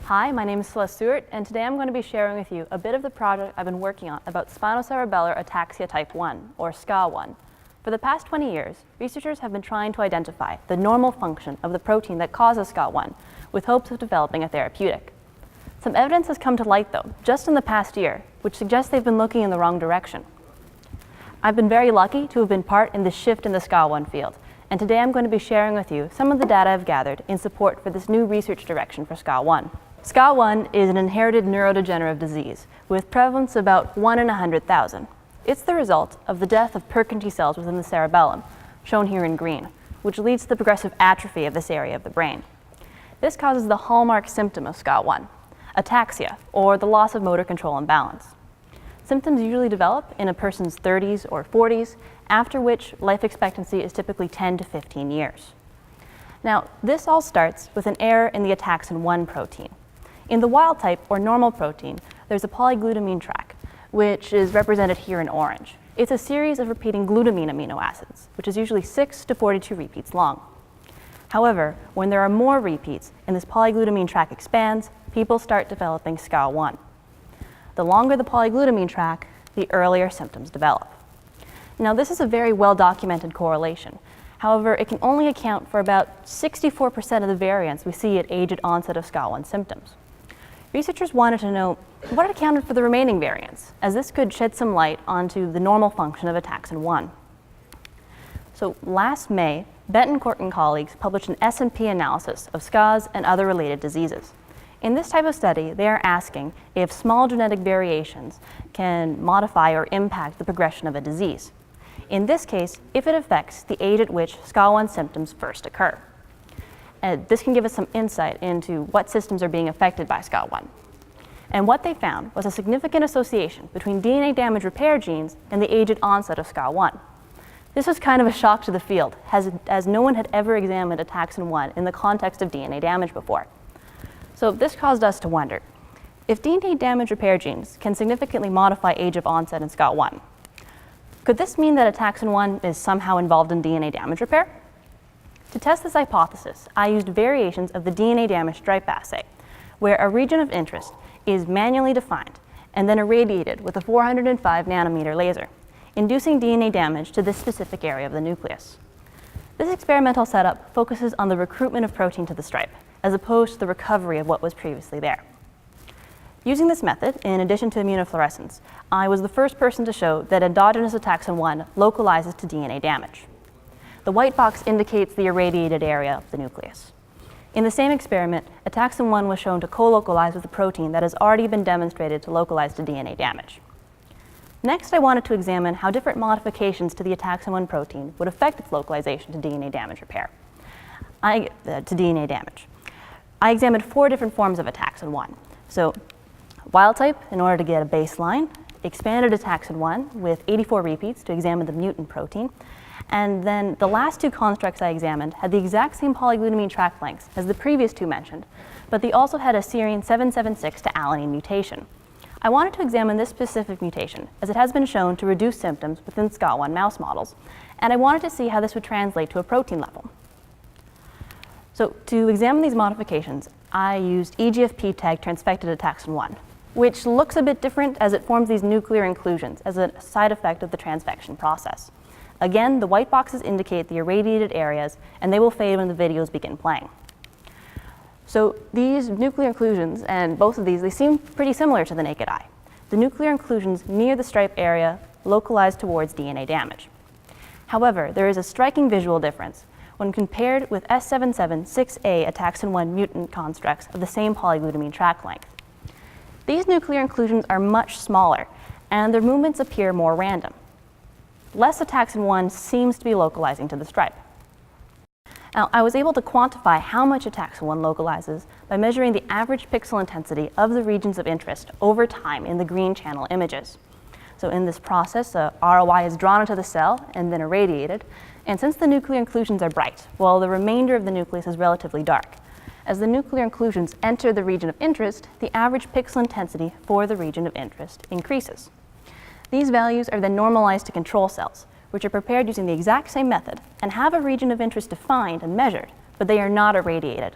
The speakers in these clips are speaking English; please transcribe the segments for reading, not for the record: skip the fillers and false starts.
Hi, my name is Celeste Suart, and today I'm going to be sharing with you a bit of the project I've been working on about spinocerebellar ataxia type 1, or SCA1. For the past 20 years, researchers have been trying to identify the normal function of the protein that causes SCA1, with hopes of developing a therapeutic. Some evidence has come to light, though, just in the past year, which suggests they've been looking in the wrong direction. I've been very lucky to have been part in the shift in the SCA1 field, and today I'm going to be sharing with you some of the data I've gathered in support for this new research direction for SCA1. SCA1 is an inherited neurodegenerative disease with prevalence about 1 in 100,000. It's the result of the death of Purkinje cells within the cerebellum, shown here in green, which leads to the progressive atrophy of this area of the brain. This causes the hallmark symptom of SCA1, ataxia, or the loss of motor control and balance. Symptoms usually develop in a person's 30s or 40s, after which life expectancy is typically 10 to 15 years. Now, this all starts with an error in the ataxin 1 protein. In the wild type or normal protein, there's a polyglutamine track, which is represented here in orange. It's a series of repeating glutamine amino acids, which is usually 6 to 42 repeats long. However, when there are more repeats and this polyglutamine track expands, people start developing SCA1. The longer the polyglutamine track, the earlier symptoms develop. Now, this is a very well-documented correlation. However, it can only account for about 64% of the variance we see at age at onset of SCA1 symptoms. Researchers wanted to know what accounted for the remaining variance, as this could shed some light onto the normal function of ataxin 1. So last May, Betancourt and colleagues published an S&P analysis of SCAs and other related diseases. In this type of study, they are asking if small genetic variations can modify or impact the progression of a disease. In this case, if it affects the age at which SCA1 symptoms first occur. This can give us some insight into what systems are being affected by SCA1. And what they found was a significant association between DNA damage repair genes and the age at onset of SCA1. This was kind of a shock to the field, as no one had ever examined ataxin 1 in the context of DNA damage before. So this caused us to wonder, if DNA damage repair genes can significantly modify age of onset in SCA1, could this mean that ataxin 1 is somehow involved in DNA damage repair? To test this hypothesis, I used variations of the DNA damage stripe assay, where a region of interest is manually defined and then irradiated with a 405 nanometer laser, inducing DNA damage to this specific area of the nucleus. This experimental setup focuses on the recruitment of protein to the stripe, as opposed to the recovery of what was previously there. Using this method, in addition to immunofluorescence, I was the first person to show that endogenous ataxin 1 localizes to DNA damage. The white box indicates the irradiated area of the nucleus. In the same experiment, ataxin 1 was shown to co-localize with a protein that has already been demonstrated to localize to DNA damage. Next, I wanted to examine how different modifications to the ataxin 1 protein would affect its localization to DNA damage repair. I examined 4 different forms of ataxin 1. So, wild type, in order to get a baseline, expanded ataxin 1 with 84 repeats to examine the mutant protein, and then the last 2 constructs I examined had the exact same polyglutamine track lengths as the previous 2 mentioned, but they also had a serine 776 to alanine mutation. I wanted to examine this specific mutation, as it has been shown to reduce symptoms within SCA1 mouse models, and I wanted to see how this would translate to a protein level. So to examine these modifications, I used EGFP tag transfected ataxin 1, which looks a bit different as it forms these nuclear inclusions as a side effect of the transfection process. Again, the white boxes indicate the irradiated areas, and they will fade when the videos begin playing. So these nuclear inclusions, and both of these, they seem pretty similar to the naked eye. The nuclear inclusions near the stripe area localize towards DNA damage. However, there is a striking visual difference when compared with S776A ataxin 1 mutant constructs of the same polyglutamine track length. These nuclear inclusions are much smaller, and their movements appear more random. Less ataxin 1 seems to be localizing to the stripe. Now, I was able to quantify how much ataxin 1 localizes by measuring the average pixel intensity of the regions of interest over time in the green channel images. So in this process, ROI is drawn into the cell and then irradiated, and since the nuclear inclusions are bright, while the remainder of the nucleus is relatively dark, as the nuclear inclusions enter the region of interest, the average pixel intensity for the region of interest increases. These values are then normalized to control cells, which are prepared using the exact same method and have a region of interest defined and measured, but they are not irradiated.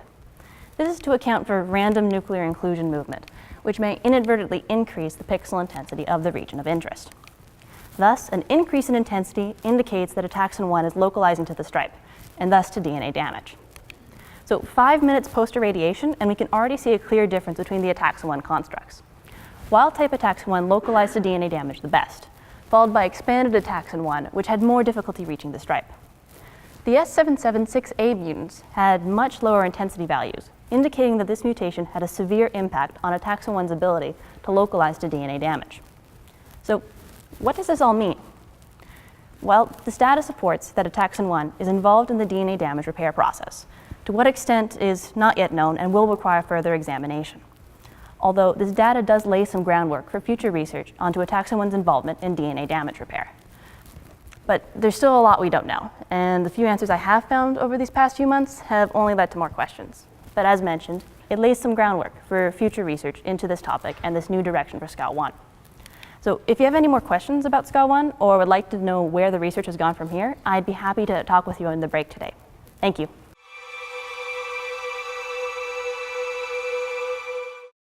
This is to account for random nuclear inclusion movement, which may inadvertently increase the pixel intensity of the region of interest. Thus, an increase in intensity indicates that a taxon 1 is localizing to the stripe, and thus to DNA damage. So 5 minutes post-irradiation, and we can already see a clear difference between the ataxin 1 constructs. Wild-type ataxin 1 localized to DNA damage the best, followed by expanded ataxin 1, which had more difficulty reaching the stripe. The S776A mutants had much lower intensity values, indicating that this mutation had a severe impact on ataxin 1's ability to localize to DNA damage. So, what does this all mean? Well, this data supports that ataxin 1 is involved in the DNA damage repair process. To what extent is not yet known and will require further examination. Although this data does lay some groundwork for future research onto ataxin 1's involvement in DNA damage repair. But there's still a lot we don't know, and the few answers I have found over these past few months have only led to more questions. But as mentioned, it lays some groundwork for future research into this topic and this new direction for SCA1. So if you have any more questions about SCA1 or would like to know where the research has gone from here, I'd be happy to talk with you in the break today. Thank you.